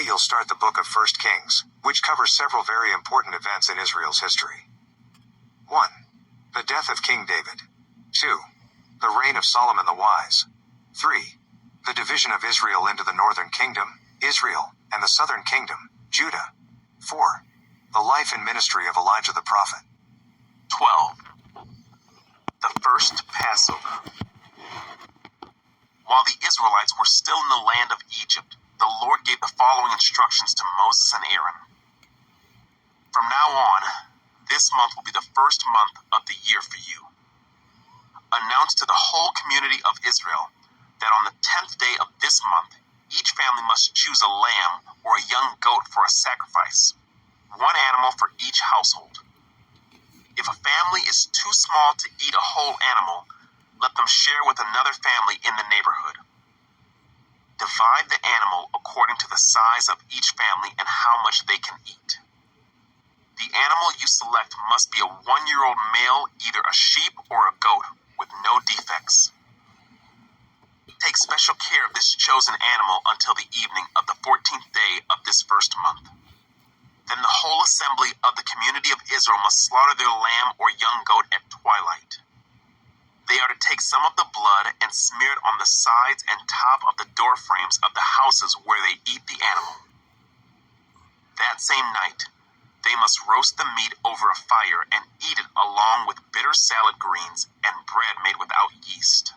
Today you'll start the book of 1 Kings, which covers several very important events in Israel's history. 1. The death of King David. 2. The reign of Solomon the Wise. 3. The division of Israel into the northern kingdom, Israel, and the southern kingdom, Judah. 4. The life and ministry of Elijah the prophet. 12. The first Passover. While the Israelites were still in the land of Egypt, the Lord gave the following instructions to Moses and Aaron. From now on, this month will be the first month of the year for you. Announce to the whole community of Israel that on the 10th day of this month, each family must choose a lamb or a young goat for a sacrifice, one animal for each household. If a family is too small to eat a whole animal, let them share with another family in the neighborhood. Divide the animal according to the size of each family and how much they can eat. The animal you select must be a 1-year-old male, either a sheep or a goat, with no defects. Take special care of this chosen animal until the evening of the 14th day of this first month. Then the whole assembly of the community of Israel must slaughter their lamb or young goat at twilight. They are to take some of the blood and smear it on the sides and top of the door frames of the houses where they eat the animal. That same night, they must roast the meat over a fire and eat it along with bitter salad greens and bread made without yeast.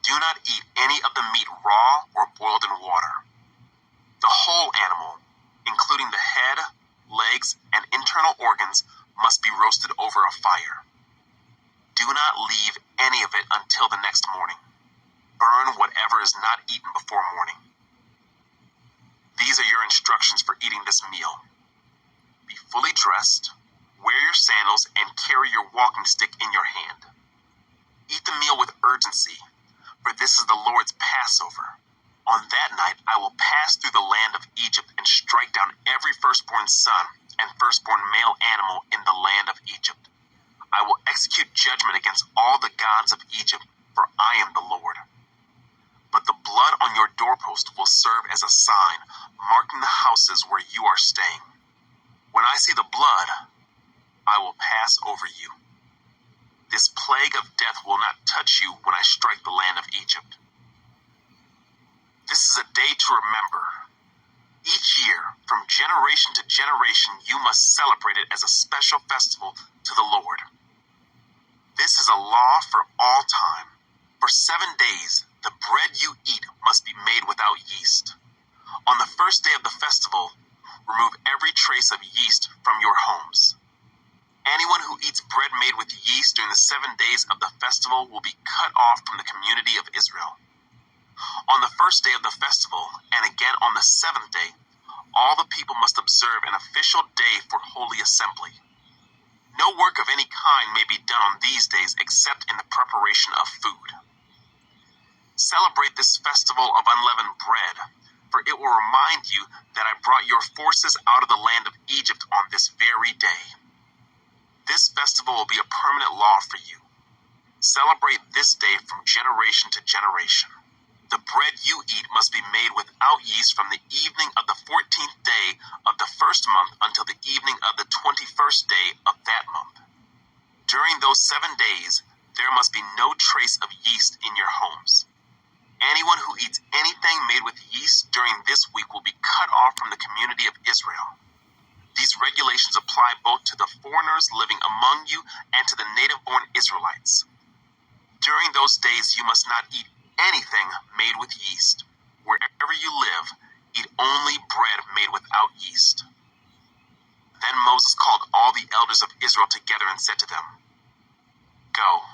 Do not eat any of the meat raw or boiled in water. The whole animal, including the head, legs, and internal organs, must be roasted over a fire. Do not leave any of it until the next morning. Burn whatever is not eaten before morning. These are your instructions for eating this meal. Be fully dressed, wear your sandals, and carry your walking stick in your hand. Eat the meal with urgency, for this is the Lord's Passover. On that night I will pass through the land of Egypt and strike down every firstborn son and firstborn male animal in the land of Egypt. I will execute judgment against all the gods of Egypt, for I am the Lord. But the blood on your doorpost will serve as a sign, marking the houses where you are staying. When I see the blood, I will pass over you. This plague of death will not touch you when I strike the land of Egypt. This is a day to remember. Each year, from generation to generation, you must celebrate it as a special festival to the Lord. This is a law for all time. For 7 days, the bread you eat must be made without yeast. On the first day of the festival, remove every trace of yeast from your homes. Anyone who eats bread made with yeast during the 7 days of the festival will be cut off from the community of Israel. On the first day of the festival, and again on the 7th day, all the people must observe an official day for holy assembly. No work of any kind may be done on these days except in the preparation of food. Celebrate this festival of unleavened bread, for it will remind you that I brought your forces out of the land of Egypt on this very day. This festival will be a permanent law for you. Celebrate this day from generation to generation. The bread you eat must be made without yeast from the evening of the 14th day of the first month until the evening of the 21st day of that month. During those 7 days, there must be no trace of yeast in your homes. Anyone who eats anything made with yeast during this week will be cut off from the community of Israel. These regulations apply both to the foreigners living among you and to the native-born Israelites. During those days, you must not eat anything made with yeast. Wherever you live, eat only bread made without yeast. Then Moses called all the elders of Israel together and said to them, Go,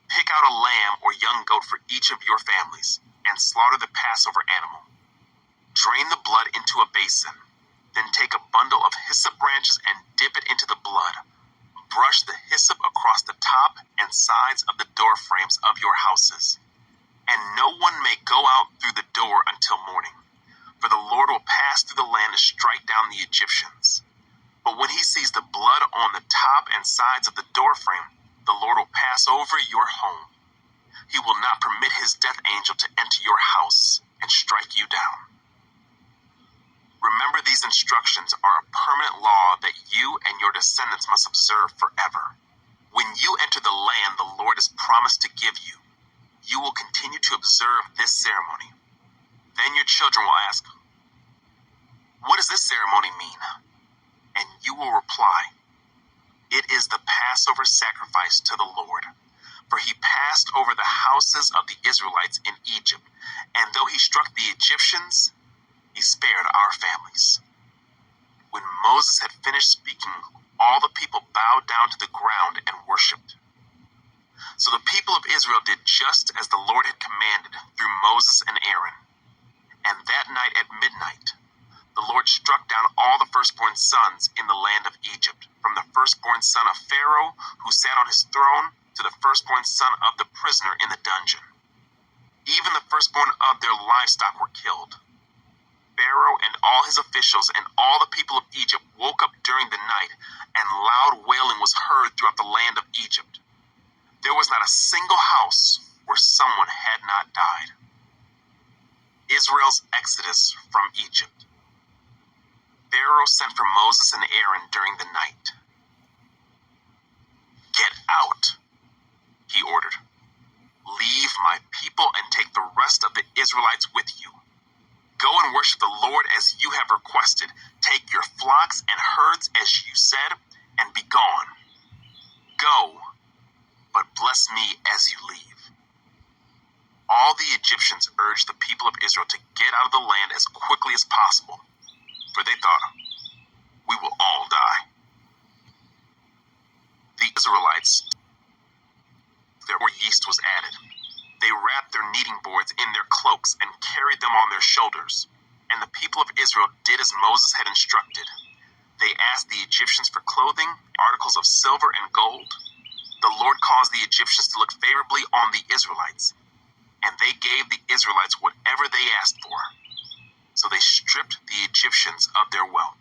pick out a lamb or young goat for each of your families, and slaughter the Passover animal. Drain the blood into a basin. Then take a bundle of hyssop branches and dip it into the blood. Brush the hyssop across the top and sides of the door frames of your houses. And no one may go out through the door until morning, for the Lord will pass through the land to strike down the Egyptians. But when he sees the blood on the top and sides of the door frame, the Lord will pass over your home. He will not permit his death angel to enter your house and strike you down. Remember, these instructions are a permanent law that you and your descendants must observe forever. When you enter the land the Lord has promised to give you, you will continue to observe this ceremony. Then your children will ask, "What does this ceremony mean?" And you will reply, "It is the Passover sacrifice to the Lord. For he passed over the houses of the Israelites in Egypt, and though he struck the Egyptians, he spared our families." When Moses had finished speaking, all the people bowed down to the ground and worshipped. So the people of Israel did just as the Lord had commanded through Moses and Aaron. And that night at midnight, the Lord struck down all the firstborn sons in the land of Egypt, from the firstborn son of Pharaoh, who sat on his throne, to the firstborn son of the prisoner in the dungeon. Even the firstborn of their livestock were killed. Pharaoh and all his officials and all the people of Egypt woke up during the night, and loud wailing was heard throughout the land of Egypt. There was not a single house where someone had not died. Israel's exodus from Egypt. Pharaoh sent for Moses and Aaron during the night. "Get out," he ordered. "Leave my people and take the rest of the Israelites with you. Go and worship the Lord as you have requested. Take your flocks and herds as you said, and be gone. Go, but bless me as you leave." All the Egyptians urged the people of Israel to get out of the land as quickly as possible, for they thought, "We will all die." The Israelites, therefore yeast was added. They wrapped their kneading boards in their cloaks and carried them on their shoulders. And the people of Israel did as Moses had instructed. They asked the Egyptians for clothing, articles of silver and gold. The Lord caused the Egyptians to look favorably on the Israelites, and they gave the Israelites whatever they asked for. So they stripped the Egyptians of their wealth.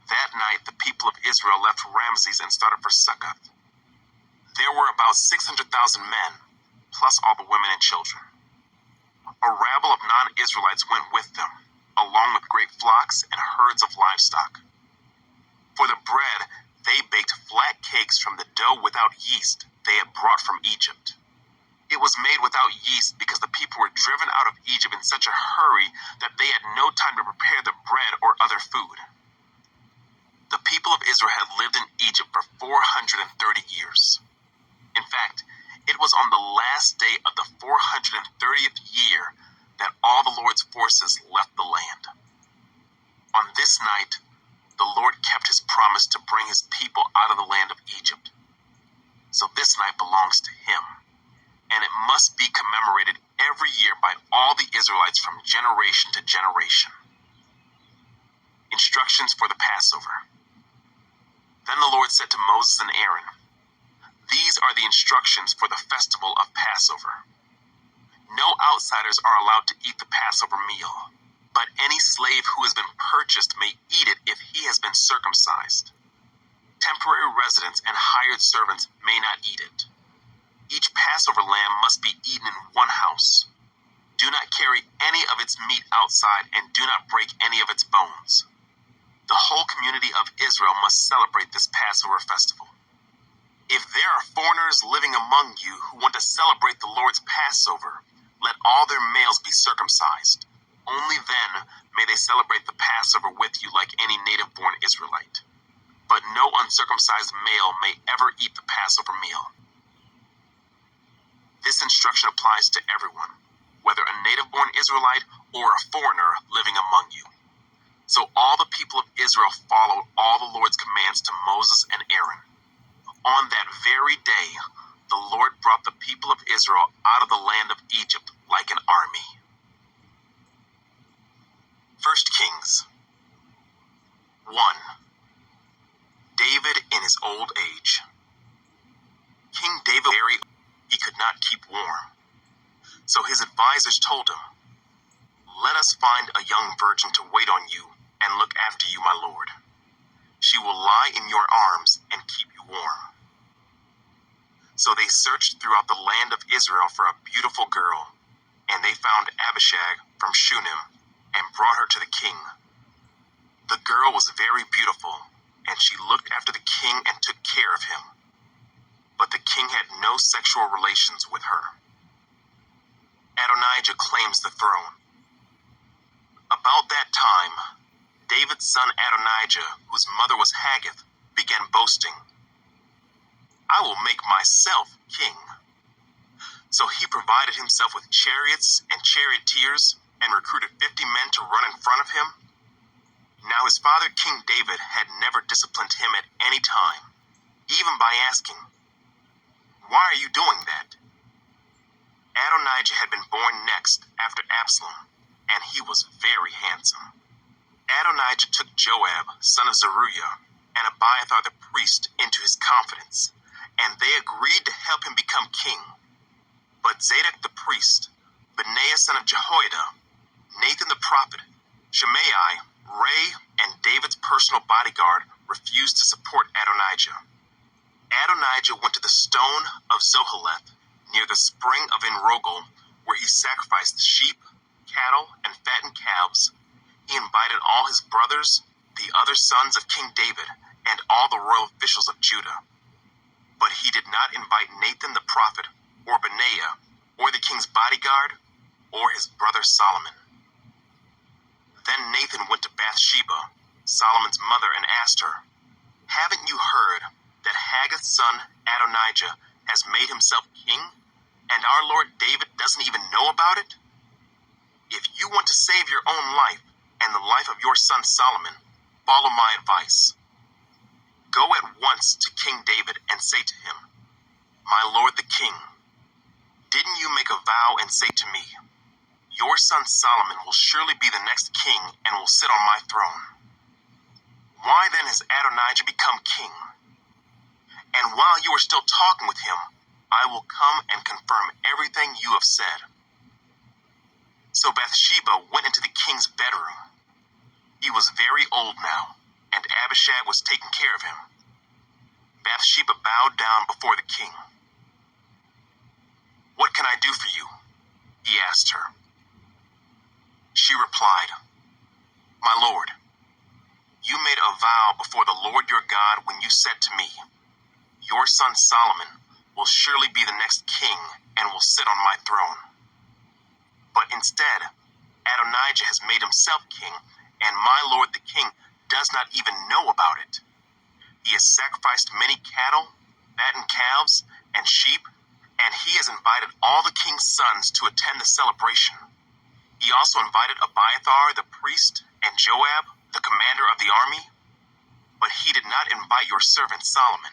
That night the people of Israel left Ramses and started for Succoth. There were about 600,000 men, plus all the women and children. A rabble of non-Israelites went with them, along with great flocks and herds of livestock. For the bread, they baked flat cakes from the dough without yeast they had brought from Egypt. It was made without yeast because the people were driven out of Egypt in such a hurry that they had no time to prepare the bread or other food. The people of Israel had lived in Egypt for 430 years. In fact, it was on the last day of the 430th year that all the Lord's forces left the land. On this night, the Lord kept his promise to bring his people out of the land of Egypt. So this night belongs to him, and it must be commemorated every year by all the Israelites from generation to generation. Instructions for the Passover. Then the Lord said to Moses and Aaron, "These are the instructions for the festival of Passover. No outsiders are allowed to eat the Passover meal, but any slave who has been purchased may eat it if he has been circumcised. Temporary residents and hired servants may not eat it. Each Passover lamb must be eaten in one house. Do not carry any of its meat outside and do not break any of its bones. The whole community of Israel must celebrate this Passover festival. If there are foreigners living among you who want to celebrate the Lord's Passover, let all their males be circumcised. Only then may they celebrate the Passover with you like any native-born Israelite. But no uncircumcised male may ever eat the Passover meal." This instruction applies to everyone, whether a native-born Israelite or a foreigner living among you. So all the people of Israel followed all the Lord's commands to Moses and Aaron. On that very day, the Lord brought the people of Israel out of the land of Egypt like an army. 1 Kings 1. David in his old age. King David he could not keep warm. So his advisors told him, "Let us find a young virgin to wait on you and look after you, my lord. She will lie in your arms and keep you warm." So they searched throughout the land of Israel for a beautiful girl, and they found Abishag from Shunem, and brought her to the king. The girl was very beautiful, and she looked after the king and took care of him. But the king had no sexual relations with her. Adonijah claims the throne. About that time, David's son Adonijah, whose mother was Haggith, began boasting, "I will make myself king." So he provided himself with chariots and charioteers and recruited 50 men to run in front of him. Now his father King David had never disciplined him at any time, even by asking, "Why are you doing that?" Adonijah had been born next after Absalom, and he was very handsome. Adonijah took Joab, son of Zeruiah, and Abiathar the priest into his confidence, and they agreed to help him become king. But Zadok the priest, Benaiah son of Jehoiada, Nathan the prophet, Shimei, Ray, and David's personal bodyguard refused to support Adonijah. Adonijah went to the stone of Zoheleth near the spring of Enrogel, where he sacrificed sheep, cattle, and fattened calves. He invited all his brothers, the other sons of King David, and all the royal officials of Judah. But he did not invite Nathan the prophet, or Benaiah, or the king's bodyguard, or his brother Solomon. Then Nathan went to Bathsheba, Solomon's mother, and asked her, "Haven't you heard that Haggith's son Adonijah has made himself king, and our Lord David doesn't even know about it? If you want to save your own life and the life of your son Solomon, follow my advice. Go at once to King David and say to him, 'My lord the king, didn't you make a vow and say to me, your son Solomon will surely be the next king and will sit on my throne? Why then has Adonijah become king? And while you are still talking with him, I will come and confirm everything you have said.' So Bathsheba went into the king's bedroom. He was very old now, and Abishag was taking care of him. Bathsheba bowed down before the king. 'What can I do for you?' he asked her. She replied, 'My lord, you made a vow before the Lord your God when you said to me, your son Solomon will surely be the next king and will sit on my throne. But instead, Adonijah has made himself king, and my lord the king does not even know about it. He has sacrificed many cattle, fattened calves, and sheep, and he has invited all the king's sons to attend the celebration. He also invited Abiathar the priest and Joab, the commander of the army, but he did not invite your servant Solomon.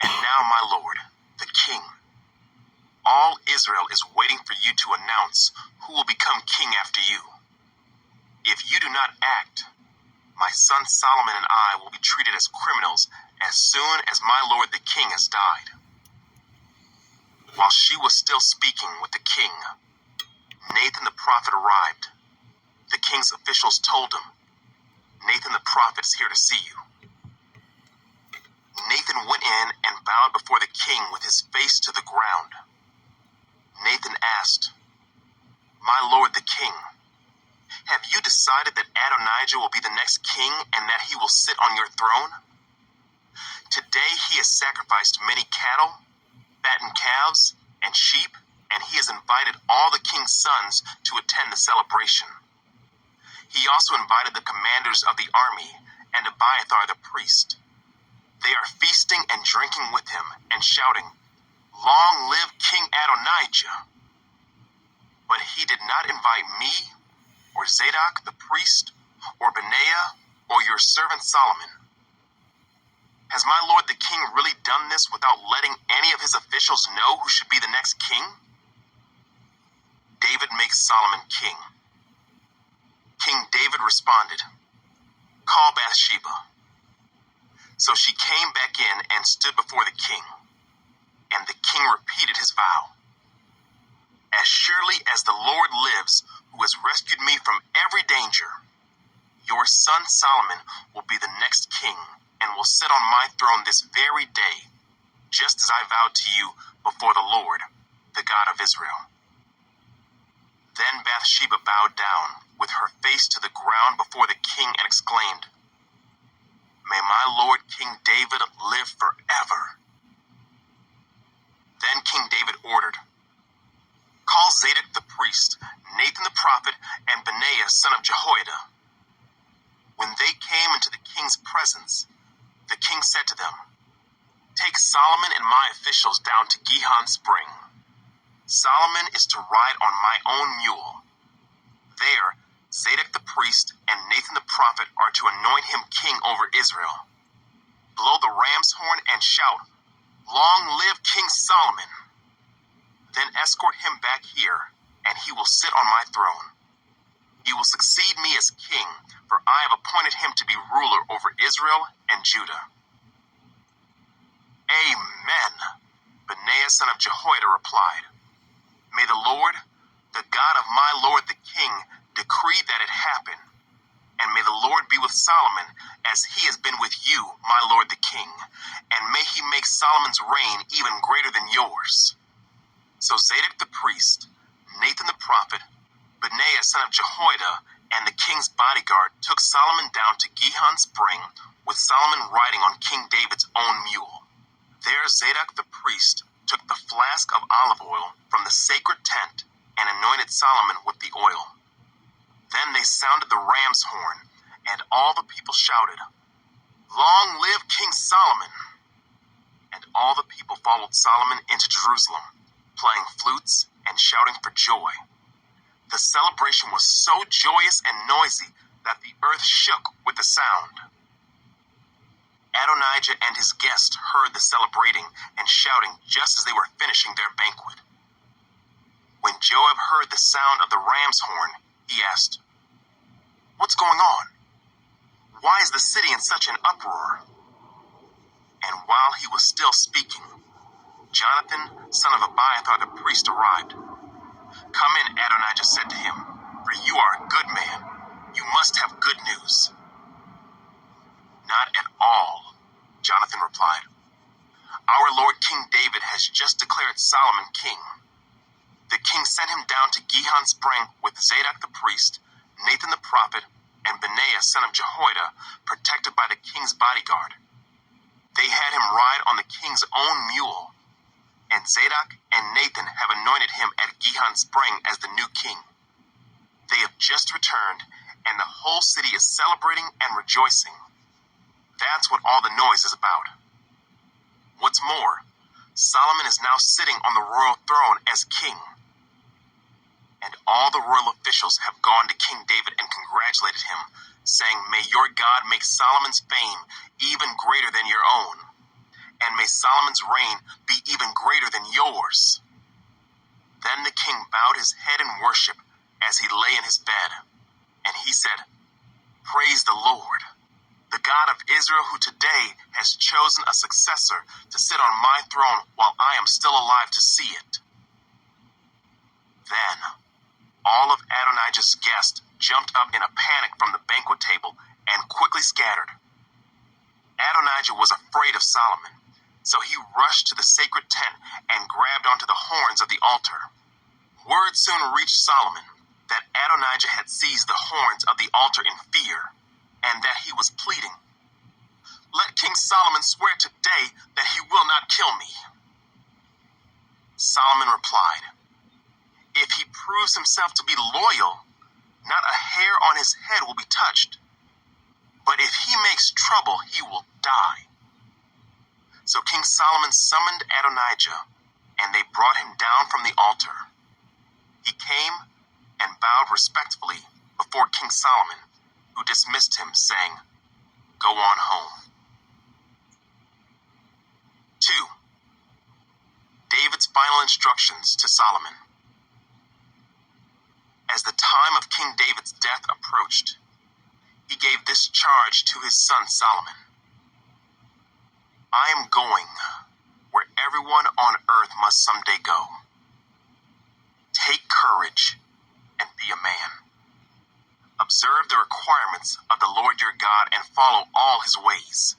And now, my lord, the king, all Israel is waiting for you to announce who will become king after you. If you do not act, my son Solomon and I will be treated as criminals as soon as my lord the king has died." While she was still speaking with the king, Nathan the prophet arrived. The king's officials told him, "Nathan the prophet is here to see you." Nathan went in and bowed before the king with his face to the ground. Nathan asked, "My lord the king, have you decided that Adonijah will be the next king and that he will sit on your throne? Today he has sacrificed many cattle, fattened calves, and sheep, and he has invited all the king's sons to attend the celebration. He also invited the commanders of the army and Abiathar the priest. They are feasting and drinking with him and shouting, 'Long live King Adonijah!' But he did not invite me, or Zadok the priest, or Benaiah, or your servant Solomon. Has my lord the king really done this without letting any of his officials know who should be the next king?" David makes Solomon king. King David responded, "Call Bathsheba." So she came back in and stood before the king, and the king repeated his vow. "As surely as the Lord lives, who has rescued me from every danger, your son Solomon will be the next king and will sit on my throne this very day, just as I vowed to you before the Lord, the God of Israel." Then Bathsheba bowed down, with her face to the ground before the king, and exclaimed, "May my lord King David live forever." Then King David ordered, "Call Zadok the priest, Nathan the prophet, and Benaiah son of Jehoiada." When they came into the king's presence, the king said to them, "Take Solomon and my officials down to Gihon Spring. Solomon is to ride on my own mule. There, Zadok the priest and Nathan the prophet are to anoint him king over Israel. Blow the ram's horn and shout, 'Long live King Solomon!' Then escort him back here, and he will sit on my throne. He will succeed me as king, for I have appointed him to be ruler over Israel and Judah." "Amen," Benaiah son of Jehoiada replied. "May the Lord, the God of my lord the king, decree that it happen. And may the Lord be with Solomon as he has been with you, my lord the king. And may he make Solomon's reign even greater than yours." So Zadok the priest, Nathan the prophet, Benaiah son of Jehoiada, and the king's bodyguard took Solomon down to Gihon Spring, with Solomon riding on King David's own mule. There Zadok the priest took the flask of olive oil from the sacred tent and anointed Solomon with the oil. Then they sounded the ram's horn, and all the people shouted, "Long live King Solomon!" And all the people followed Solomon into Jerusalem, playing flutes and shouting for joy. The celebration was so joyous and noisy that the earth shook with the sound. Adonijah and his guests heard the celebrating and shouting just as they were finishing their banquet. When Joab heard the sound of the ram's horn, he asked, "What's going on? Why is the city in such an uproar?" And while he was still speaking, Jonathan, son of Abiathar the priest, arrived. "Come in," Adonijah said to him, "for you are a good man. You must have good news." "Not at all," Jonathan replied. "Our lord King David has just declared Solomon king." The king sent him down to Gihon Spring with Zadok the priest, Nathan the prophet, and Benaiah son of Jehoiada, protected by the king's bodyguard. They had him ride on the king's own mule, and Zadok and Nathan have anointed him at Gihon Spring as the new king. They have just returned, and the whole city is celebrating and rejoicing. That's what all the noise is about. What's more, Solomon is now sitting on the royal throne as king. And all the royal officials have gone to King David and congratulated him, saying, "May your God make Solomon's fame even greater than your own, and may Solomon's reign be even greater than yours." Then the king bowed his head in worship as he lay in his bed, and he said, "Praise the Lord, the God of Israel, who today has chosen a successor to sit on my throne while I am still alive to see it." Then all of Adonijah's guests jumped up in a panic from the banquet table and quickly scattered. Adonijah was afraid of Solomon, so he rushed to the sacred tent and grabbed onto the horns of the altar. Word soon reached Solomon that Adonijah had seized the horns of the altar in fear, and that he was pleading, "Let King Solomon swear today that he will not kill me." Solomon replied, "If he proves himself to be loyal, not a hair on his head will be touched. But if he makes trouble, he will die." So King Solomon summoned Adonijah, and they brought him down from the altar. He came and bowed respectfully before King Solomon, who dismissed him, saying, "Go on home." 2. David's final instructions to Solomon. As the time of King David's death approached, he gave this charge to his son Solomon: "I am going where everyone on earth must someday go. Take courage and be a man. Observe the requirements of the Lord your God and follow all his ways.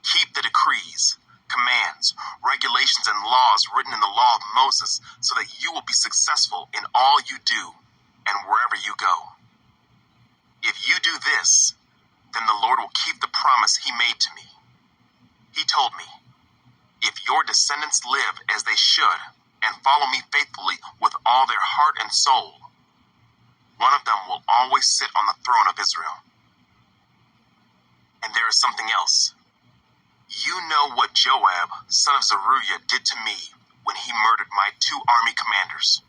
Keep the decrees, commands, regulations, and laws written in the law of Moses so that you will be successful in all you do and wherever you go. If you do this, then the Lord will keep the promise he made to me. He told me, if your descendants live as they should and follow me faithfully with all their heart and soul, one of them will always sit on the throne of Israel. And there is something else. You know what Joab, son of Zeruiah, did to me when he murdered my 2 army commanders,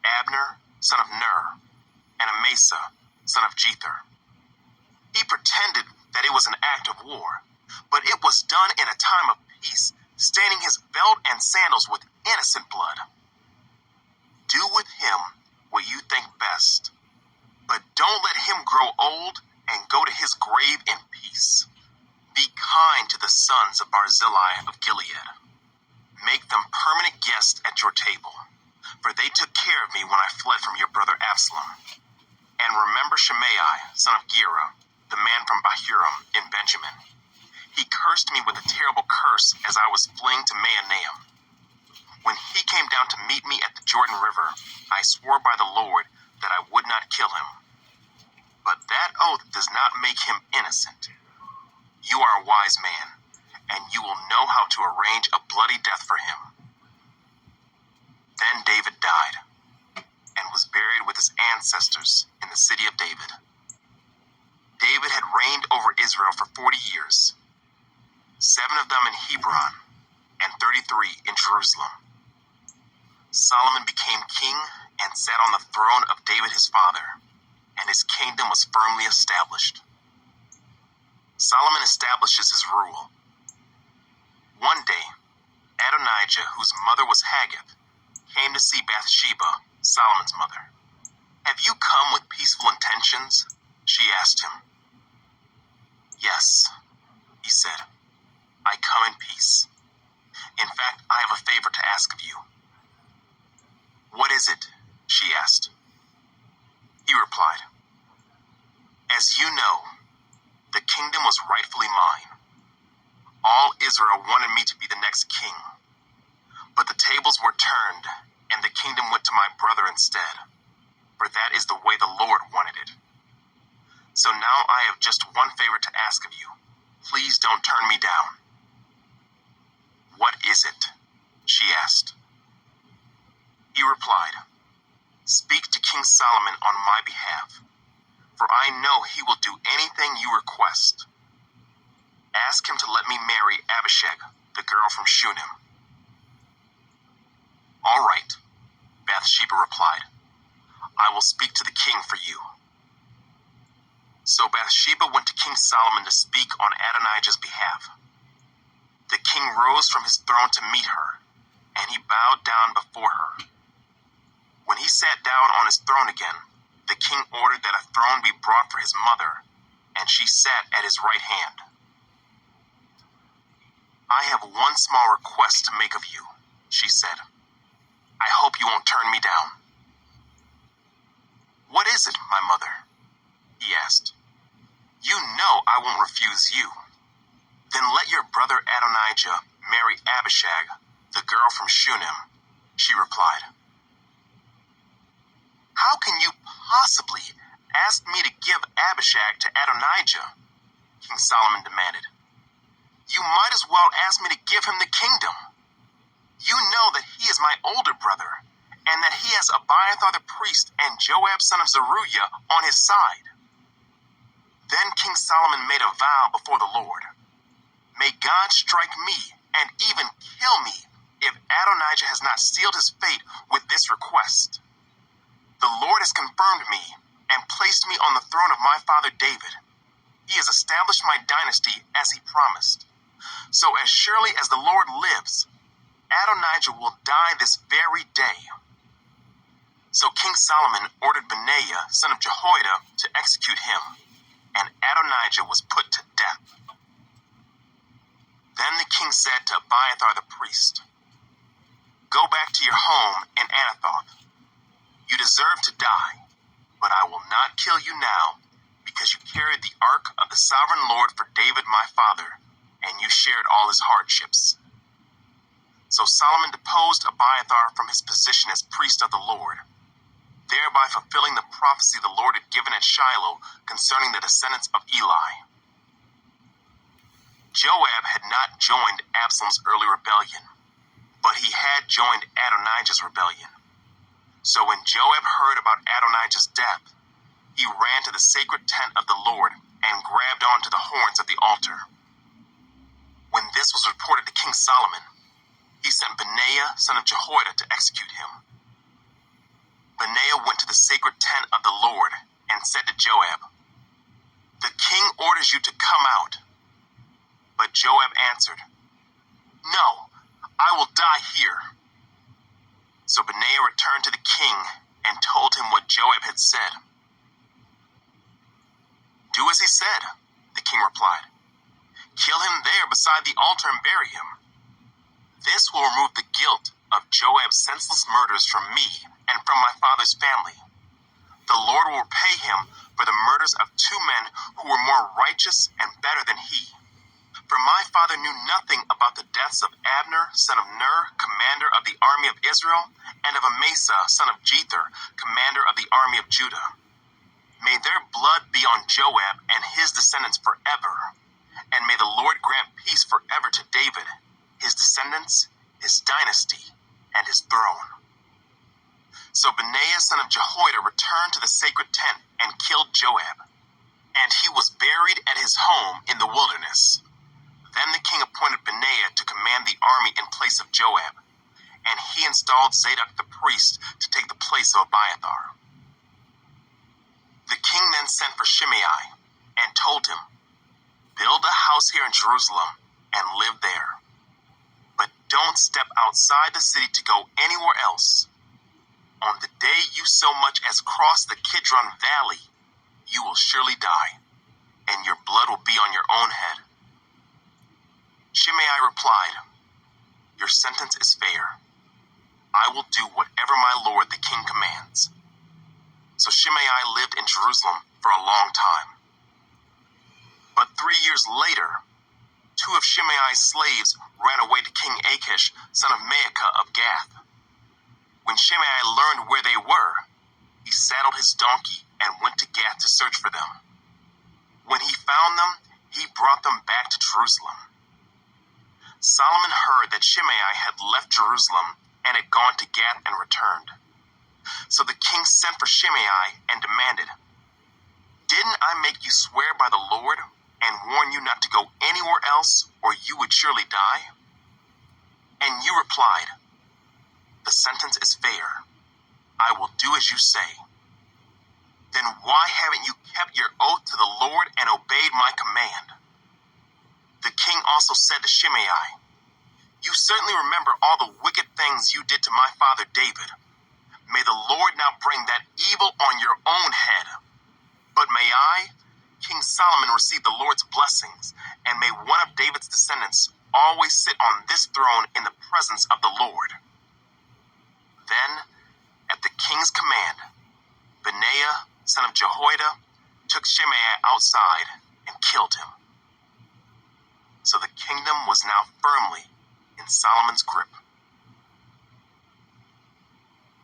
Abner, son of Ner, and Amasa, son of Jether. He pretended that it was an act of war, but it was done in a time of peace, staining his belt and sandals with innocent blood. Do with him what you think best, but don't let him grow old and go to his grave in peace. Be kind to the sons of Barzillai of Gilead. Make them permanent guests at your table, for they took care of me when I fled from your brother Absalom. And remember Shimei, son of Gera, the man from Bahurim in Benjamin. He cursed me with a terrible curse as I was fleeing to Mahanaim. When he came down to meet me at the Jordan River, I swore by the Lord that I would not kill him. But that oath does not make him innocent. You are a wise man, and you will know how to arrange a bloody death for him. Then David died, and was buried with his ancestors in the city of David. David had reigned over Israel for 40 years, 7 of them in Hebron, and 33 in Jerusalem. Solomon became king and sat on the throne of David his father, and his kingdom was firmly established. Solomon establishes his rule. One day, Adonijah, whose mother was Haggith, came to see Bathsheba, Solomon's mother. Have you come with peaceful intentions? She asked him. Yes, he said. I come in peace. In fact, I have a favor to ask of you. What is it? She asked. He replied, as you know, the kingdom was rightfully mine. All Israel wanted me to be the next king. But the tables were turned, and the kingdom went to my brother instead, for that is the way the Lord wanted it. So now I have just one favor to ask of you. Please don't turn me down. What is it? She asked. He replied, speak to King Solomon on my behalf, for I know he will do anything you request. Ask him to let me marry Abishag, the girl from Shunem. All right, Bathsheba replied. I will speak to the king for you. So Bathsheba went to King Solomon to speak on Adonijah's behalf. The king rose from his throne to meet her, and he bowed down before her. When he sat down on his throne again, the king ordered that a throne be brought for his mother, and she sat at his right hand. I have one small request to make of you, she said. I hope you won't turn me down. What is it, my mother? He asked. You know I won't refuse you. Then let your brother Adonijah marry Abishag, the girl from Shunem, she replied. How can you possibly ask me to give Abishag to Adonijah? King Solomon demanded. You might as well ask me to give him the kingdom. You know that he is my older brother, and that he has Abiathar the priest and Joab son of Zeruiah on his side. Then King Solomon made a vow before the Lord. May God strike me and even kill me if Adonijah has not sealed his fate with this request. The Lord has confirmed me and placed me on the throne of my father David. He has established my dynasty as he promised. So as surely as the Lord lives, Adonijah will die this very day. So King Solomon ordered Benaiah, son of Jehoiada, to execute him, and Adonijah was put to death. Then the king said to Abiathar the priest, Go back to your home in Anathoth. You deserve to die, but I will not kill you now, because you carried the ark of the sovereign Lord for David my father, and you shared all his hardships. So Solomon deposed Abiathar from his position as priest of the Lord. thereby fulfilling the prophecy the Lord had given at Shiloh concerning the descendants of Eli. Joab had not joined Absalom's early rebellion, but he had joined Adonijah's rebellion. So when Joab heard about Adonijah's death, he ran to the sacred tent of the Lord and grabbed onto the horns of the altar. When this was reported to King Solomon, he sent Benaiah, son of Jehoiada, to execute him. Benaiah went to the sacred tent of the Lord and said to Joab, "The king orders you to come out." But Joab answered, "No, I will die here." So Benaiah returned to the king and told him what Joab had said. "Do as he said," the king replied. "Kill him there beside the altar and bury him. This will remove the guilt of Joab's senseless murders from me and from my father's family. The Lord will repay him for the murders of two men who were more righteous and better than he. For my father knew nothing about the deaths of Abner, son of Ner, commander of the army of Israel, and of Amasa, son of Jether, commander of the army of Judah. May their blood be on Joab and his descendants forever, and may the Lord grant peace forever to David, his descendants, his dynasty, and his throne." So Benaiah, son of Jehoiada, returned to the sacred tent and killed Joab, and he was buried at his home in the wilderness. Then the king appointed Benaiah to command the army in place of Joab, and he installed Zadok the priest to take the place of Abiathar. The king then sent for Shimei and told him, "Build a house here in Jerusalem and live there. But don't step outside the city to go anywhere else. On the day you so much as cross the Kidron Valley, you will surely die, and your blood will be on your own head." Shimei replied, "Your sentence is fair. I will do whatever my lord the king commands." So Shimei lived in Jerusalem for a long time. But 3 years later, two of Shimei's slaves ran away to King Achish, son of Maacah of Gath. When Shimei learned where they were, he saddled his donkey and went to Gath to search for them. When he found them, he brought them back to Jerusalem. Solomon heard that Shimei had left Jerusalem and had gone to Gath and returned. So the king sent for Shimei and demanded, "Didn't I make you swear by the Lord and warn you not to go anywhere else or you would surely die?" And you replied, "The sentence is fair. I will do as you say." Then why haven't you kept your oath to the Lord and obeyed my command? The king also said to Shimei, "You certainly remember all the wicked things you did to my father David. May the Lord now bring that evil on your own head. But may I, King Solomon, receive the Lord's blessings, and may one of David's descendants always sit on this throne in the presence of the Lord." Then, at the king's command, Benaiah, son of Jehoiada, took Shimei outside and killed him. So the kingdom was now firmly in Solomon's grip.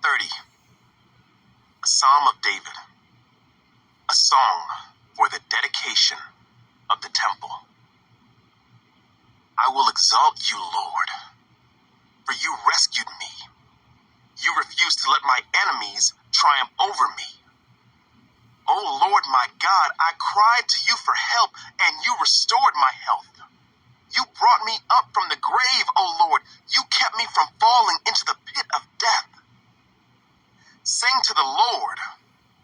30. A Psalm of David. A song for the dedication of the temple. I will exalt you, Lord, for you rescued me. You refused to let my enemies triumph over me. O Lord my God, I cried to you for help, and you restored my health. You brought me up from the grave, O Lord. You kept me from falling into the pit of death. Sing to the Lord,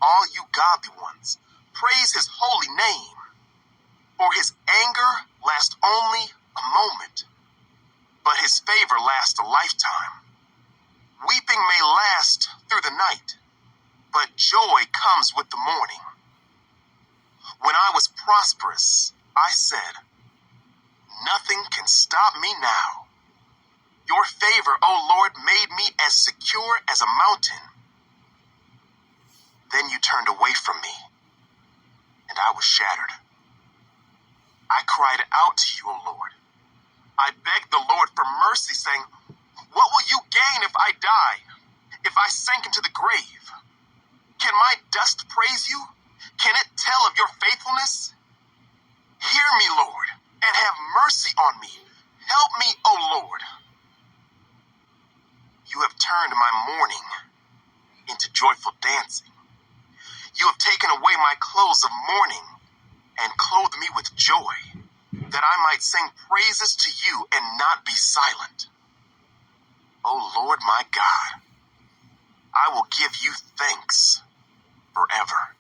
all you godly ones. Praise his holy name. For his anger lasts only a moment, but his favor lasts a lifetime. Weeping may last through the night, but joy comes with the morning. When I was prosperous, I said, "Nothing can stop me now." Your favor, O Lord, made me as secure as a mountain. Then you turned away from me, and I was shattered. I cried out to you, O Lord. I begged the Lord for mercy, saying, "What will you gain if I die, if I sank into the grave?" Can my dust praise you? Can it tell of your faithfulness? Hear me, Lord, and have mercy on me. Help me, O Lord. You have turned my mourning into joyful dancing. You have taken away my clothes of mourning and clothed me with joy, that I might sing praises to you and not be silent. O Lord my God, I will give you thanks forever.